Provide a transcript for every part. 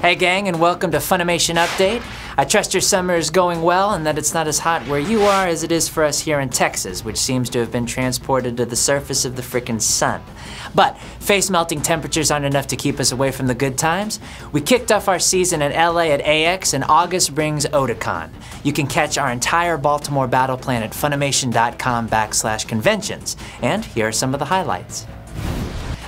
Hey gang, and welcome to FUNimation Update. I trust your summer is going well and that it's not as hot where you are as it is for us here in Texas, which seems to have been transported to the surface of the frickin' sun. But face-melting temperatures aren't enough to keep us away from the good times. We kicked off our season in LA at AX, and August brings Otakon. You can catch our entire Baltimore battle plan at funimation.com/conventions. And here are some of the highlights.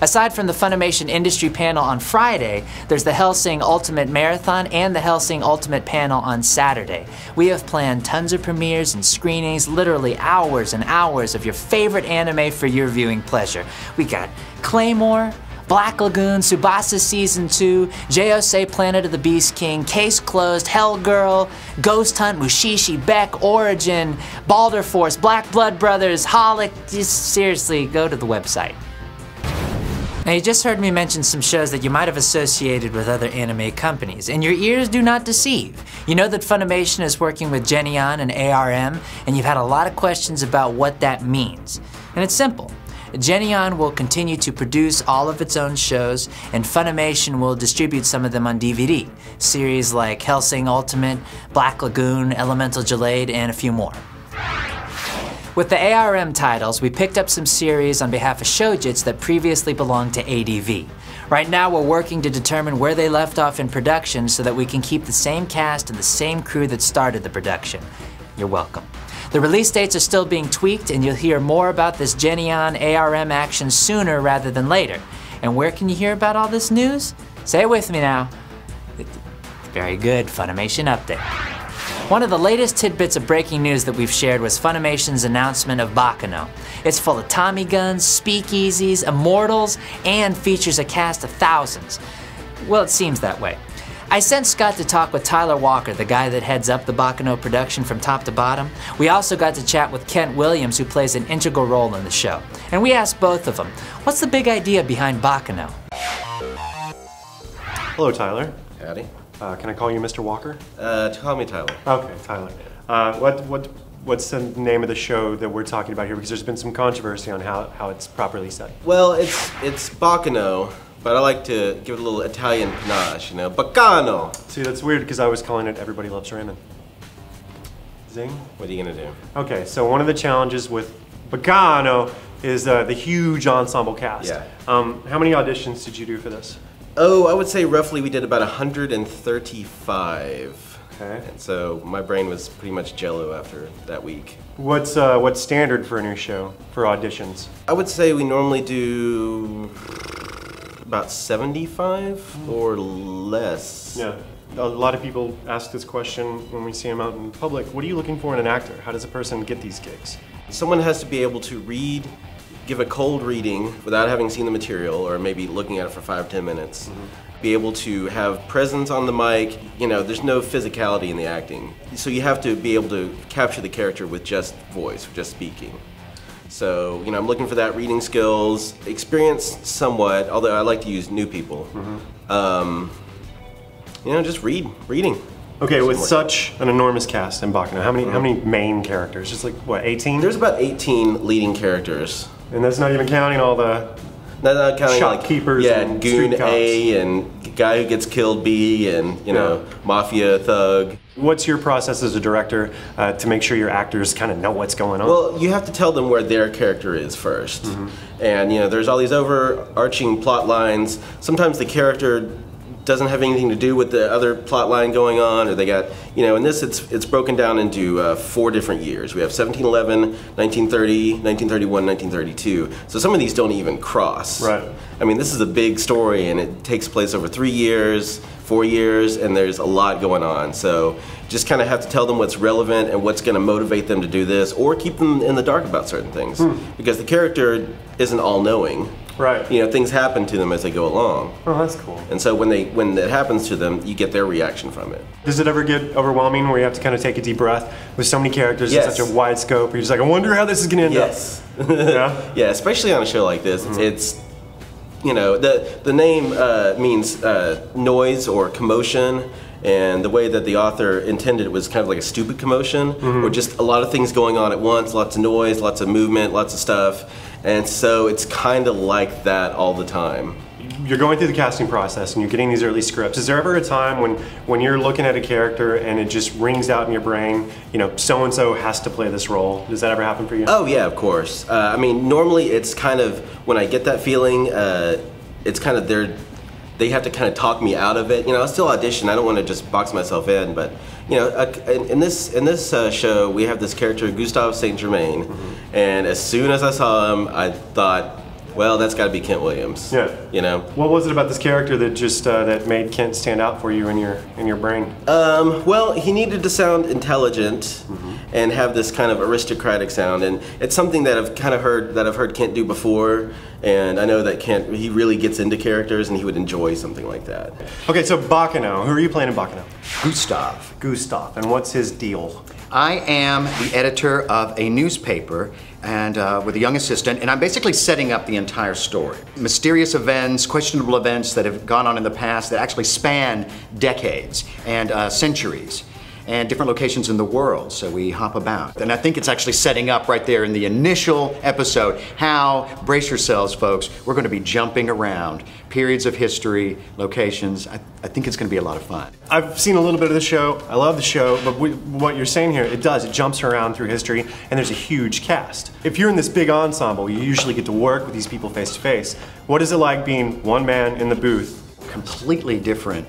Aside from the Funimation Industry Panel on Friday, there's the Hellsing Ultimate Marathon and the Hellsing Ultimate Panel on Saturday. We have planned tons of premieres and screenings, literally hours and hours of your favorite anime for your viewing pleasure. We got Claymore, Black Lagoon, Tsubasa Season 2, Jose Planet of the Beast King, Case Closed, Hell Girl, Ghost Hunt, Mushishi, Beck, Origin, Baldur Force, Black Blood Brothers, Holic. Just seriously, go to the website. Now, you just heard me mention some shows that you might have associated with other anime companies, and your ears do not deceive. You know that Funimation is working with Genion and ARM, and you've had a lot of questions about what that means. And it's simple. Genion will continue to produce all of its own shows, and Funimation will distribute some of them on DVD. Series like Hellsing Ultimate, Black Lagoon, Elemental Jade, and a few more. With the ARM titles, we picked up some series on behalf of Shoujits that previously belonged to ADV. Right now, we're working to determine where they left off in production so that we can keep the same cast and the same crew that started the production. You're welcome. The release dates are still being tweaked, and you'll hear more about this Genion ARM action sooner rather than later. And where can you hear about all this news? Say it with me now. Very good, Funimation Update. One of the latest tidbits of breaking news that we've shared was Funimation's announcement of Baccano. It's full of Tommy guns, speakeasies, immortals, and features a cast of thousands. Well, it seems that way. I sent Scott to talk with Tyler Walker, the guy that heads up the Baccano production from top to bottom. We also got to chat with Kent Williams, who plays an integral role in the show. And we asked both of them, what's the big idea behind Baccano? Hello, Tyler. Howdy. Can I call you Mr. Walker? Call me Tyler. Okay, Tyler. What's the name of the show that we're talking about here? Because there's been some controversy on how it's properly said. Well, it's Baccano, but I like to give it a little Italian panache, you know? Baccano! See, that's weird because I was calling it Everybody Loves Raymond. Zing? What are you gonna do? Okay, so one of the challenges with Baccano is the huge ensemble cast. Yeah. How many auditions did you do for this? Oh, I would say roughly we did about 135. Okay. And so my brain was pretty much jello after that week. What's standard for a new show for auditions? I would say we normally do about 75 or less. Yeah. A lot of people ask this question when we see them out in public. What are you looking for in an actor? How does a person get these gigs? Someone has to be able to give a cold reading without having seen the material, or maybe looking at it for 5-10 minutes. Be able to have presence on the mic. You know, there's no physicality in the acting. So you have to be able to capture the character with just voice, just speaking. So, you know, I'm looking for that reading skills, experience somewhat, although I like to use new people. You know, just reading. Okay, with such an enormous cast in Baccano, how many main characters? Just like, what, 18? There's about 18 leading characters. And that's not even counting all the not counting shopkeepers, like, and Goon street cops. A and guy who gets killed B and, you know, Mafia thug. What's your process as a director to make sure your actors kind of know what's going on? Well, you have to tell them where their character is first. And, you know, there's all these overarching plot lines. Sometimes the character doesn't have anything to do with the other plot line going on, or they got, you know, in this it's broken down into 4 different years. We have 1711, 1930, 1931, 1932. So some of these don't even cross. Right. I mean, this is a big story, and it takes place over 3 years, 4 years, and there's a lot going on. So just kind of have to tell them what's relevant and what's going to motivate them to do this, or keep them in the dark about certain things. Because the character isn't all-knowing. Right. You know, things happen to them as they go along. Oh, that's cool. And so when it happens to them, you get their reaction from it. Does it ever get overwhelming where you have to kind of take a deep breath with so many characters in such a wide scope? You're just like, I wonder how this is going to end up. Yeah? Yeah, especially on a show like this. It's, you know, the name means noise or commotion. And the way that the author intended it was kind of like a stupid commotion, or just a lot of things going on at once, lots of noise, lots of movement, lots of stuff. And so it's kind of like that all the time. you're going through the casting process and you're getting these early scripts. Is there ever a time when you're looking at a character and it just rings out in your brain, you know, so-and-so has to play this role? Does that ever happen for you? Oh yeah, of course. I mean, normally it's kind of, when I get that feeling, it's kind of they have to kind of talk me out of it. You know, I still audition. I don't want to just box myself in, but you know, in this show, we have this character, Gustave Saint Germain, and as soon as I saw him, I thought, well, that's got to be Kent Williams. Yeah. You know. What was it about this character that just that made Kent stand out for you in your brain? Well, he needed to sound intelligent and have this kind of aristocratic sound, and it's something that I've heard Kent do before, and I know that Kent, he really gets into characters, and he would enjoy something like that. Okay, so Baccano, who are you playing in Baccano? Gustave. Gustave, and what's his deal? I am the editor of a newspaper and with a young assistant, and I'm basically setting up the entire story. Mysterious events, questionable events that have gone on in the past that actually span decades and centuries and different locations in the world, so we hop about. And I think it's actually setting up right there in the initial episode how, brace yourselves folks, we're going to be jumping around periods of history, locations. I think it's going to be a lot of fun. I've seen a little bit of the show. I love the show, but what you're saying here, it jumps around through history, and there's a huge cast. If you're in this big ensemble, you usually get to work with these people face to face. What is it like being one man in the booth? Completely different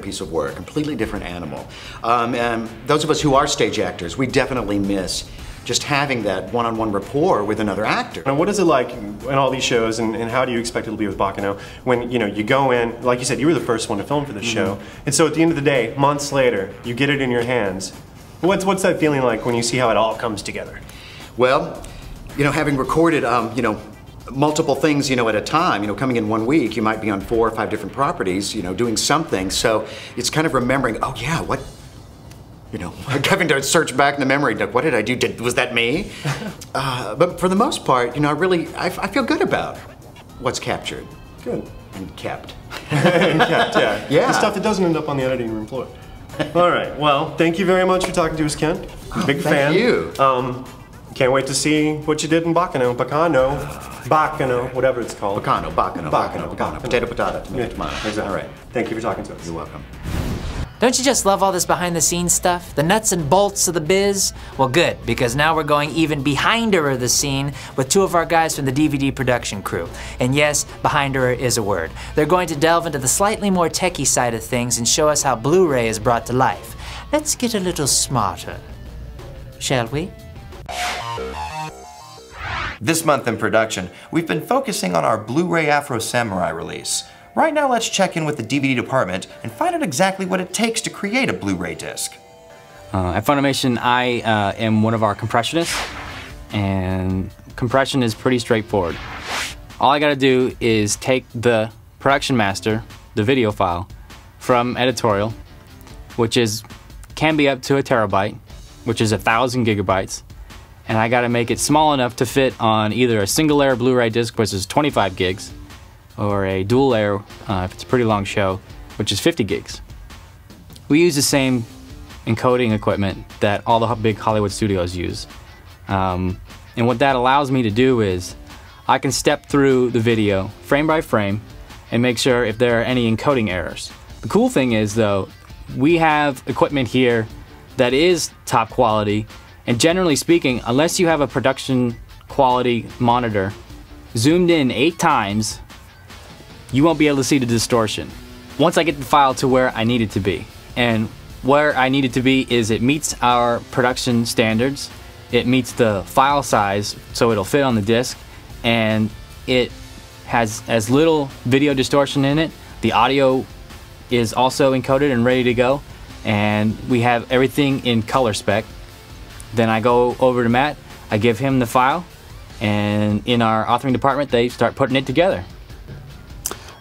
piece of work, completely different animal. And those of us who are stage actors, we definitely miss just having that one-on-one rapport with another actor. And what is it like in all these shows, and how do you expect it to be with Baccano, when you go in, like you said, you were the first one to film for this show, and so at the end of the day, months later, you get it in your hands. What's that feeling like when you see how it all comes together? Well, having recorded, multiple things, at a time, coming in 1 week, you might be on 4 or 5 different properties, doing something. So it's kind of remembering, oh yeah, what, having to search back in the memory, what did I do? Was that me? But for the most part, I feel good about what's captured. Good. And kept. And kept, yeah. Yeah. The stuff that doesn't end up on the editing room floor. All right, well, thank you very much for talking to us, Kent. Big fan. Thank you. Can't wait to see what you did in Baccano, whatever it's called. Baccano. Potato, tomato, Exactly. All right. Thank you for talking to us. You're welcome. Don't you just love all this behind the scenes stuff? The nuts and bolts of the biz? Well good, because now we're going even behind-er the scene with 2 of our guys from the DVD production crew. And yes, behind-er is a word. They're going to delve into the slightly more techie side of things and show us how Blu-ray is brought to life. Let's get a little smarter, shall we? This month in production, we've been focusing on our Blu-ray Afro Samurai release. Right now, let's check in with the DVD department and find out exactly what it takes to create a Blu-ray disc. At FUNimation, I am one of our compressionists, and compression is pretty straightforward. All I gotta do is take the production master, the video file, from editorial, which can be up to 1 terabyte, which is 1,000 gigabytes, and I gotta make it small enough to fit on either a single layer Blu-ray disc, which is 25 gigs, or a dual layer, if it's a pretty long show, which is 50 gigs. We use the same encoding equipment that all the big Hollywood studios use. And what that allows me to do is, I can step through the video frame by frame and make sure if there are any encoding errors. The cool thing is though, we have equipment here that is top quality, and generally speaking, unless you have a production quality monitor zoomed in 8 times, you won't be able to see the distortion. Once I get the file to where I need it to be, and where I need it to be is it meets our production standards, it meets the file size so it'll fit on the disc, and it has as little video distortion in it. The audio is also encoded and ready to go, and we have everything in color spec. Then I go over to Matt, I give him the file, and in our authoring department, they start putting it together.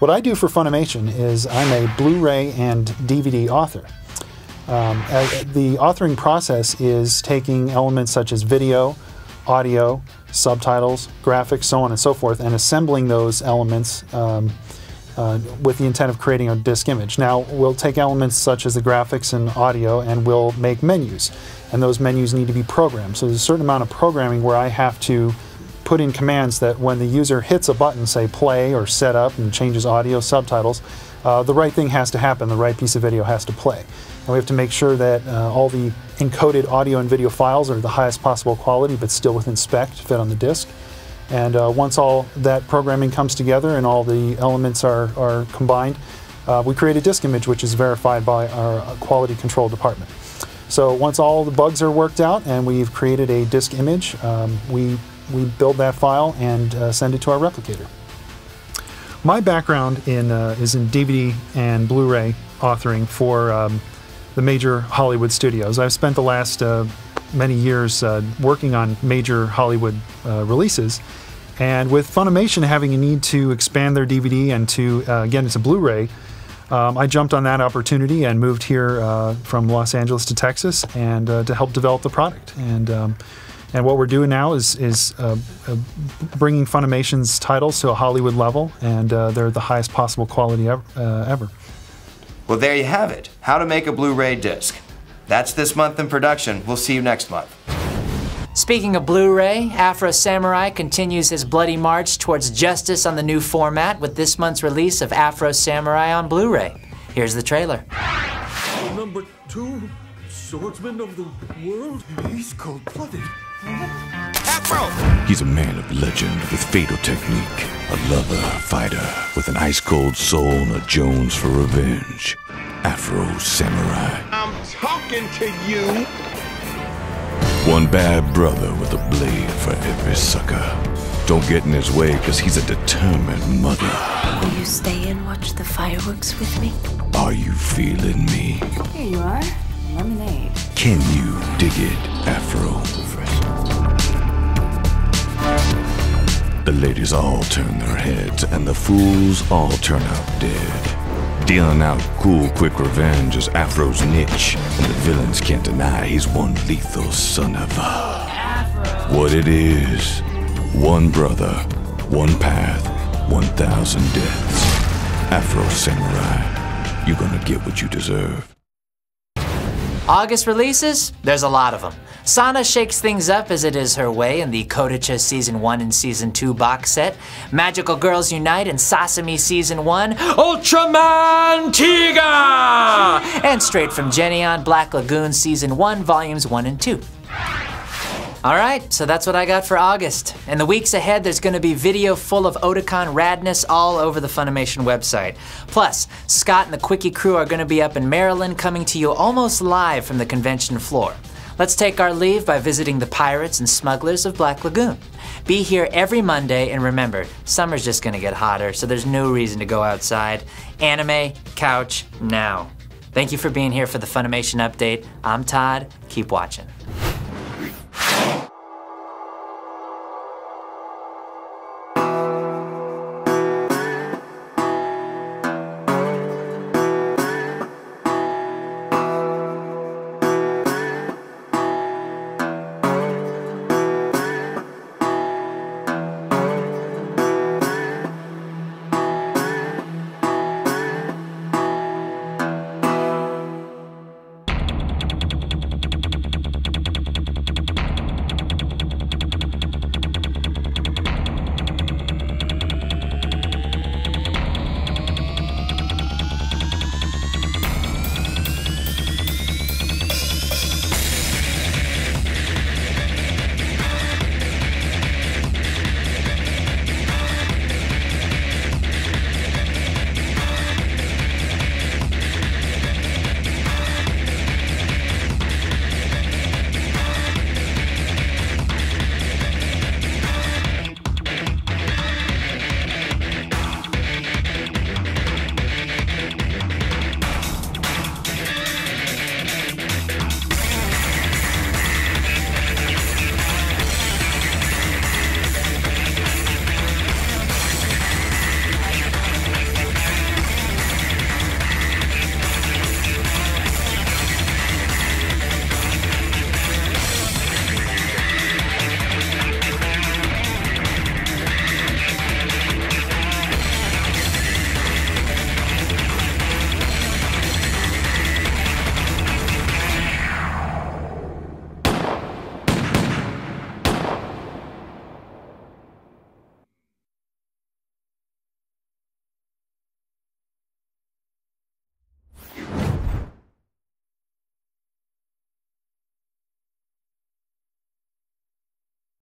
What I do for FUNimation is I'm a Blu-ray and DVD author. The authoring process is taking elements such as video, audio, subtitles, graphics, so on and so forth, and assembling those elements with the intent of creating a disc image. Now, we'll take elements such as the graphics and audio and we'll make menus, and those menus need to be programmed. So there's a certain amount of programming where I have to put in commands that when the user hits a button, say play or set up and changes audio subtitles, the right thing has to happen, the right piece of video has to play. And we have to make sure that all the encoded audio and video files are the highest possible quality but still within spec to fit on the disk. And once all that programming comes together and all the elements are combined, we create a disk image which is verified by our quality control department. So once all the bugs are worked out and we've created a disk image, we build that file and send it to our replicator. My background is in DVD and Blu-ray authoring for the major Hollywood studios. I've spent the last many years working on major Hollywood releases, and with Funimation having a need to expand their DVD and to get into Blu-ray, I jumped on that opportunity and moved here from Los Angeles to Texas and to help develop the product. And what we're doing now is bringing Funimation's titles to a Hollywood level, and they're the highest possible quality ever. Well, there you have it. How to make a Blu-ray disc. That's this month in production. We'll see you next month. Speaking of Blu-ray, Afro Samurai continues his bloody march towards justice on the new format with this month's release of Afro Samurai on Blu-ray. Here's the trailer. Number 2 swordsman of the world? He's cold-blooded. Afro! He's a man of legend with fatal technique, a lover, fighter with an ice-cold soul and a Jones for revenge. Afro Samurai. I'm talking to you! One bad brother with a blade for every sucker. Don't get in his way, cause he's a determined mother. Will you stay and watch the fireworks with me? Are you feeling me? Here you are. Lemonade. Can you dig it, Afro? The ladies all turn their heads, and the fools all turn out dead. Dealing out cool, quick revenge is Afro's niche, and the villains can't deny he's one lethal son of a... What it is, one brother, one path, 1,000 deaths. Afro Samurai, you're gonna get what you deserve. August releases? There's a lot of them. Sana shakes things up as it is her way in the Kodacha Season 1 and Season 2 box set. Magical Girls Unite and Sasami Season 1, Ultraman Tiga! And straight from Geneon, Black Lagoon Season 1, Volumes 1 and 2. Alright, so that's what I got for August. In the weeks ahead, there's gonna be video full of Otakon radness all over the Funimation website. Plus, Scott and the Quickie crew are gonna be up in Maryland, coming to you almost live from the convention floor. Let's take our leave by visiting the pirates and smugglers of Black Lagoon. Be here every Monday, and remember, summer's just gonna get hotter, so there's no reason to go outside. Anime, couch, now. Thank you for being here for the Funimation update. I'm Todd, keep watching.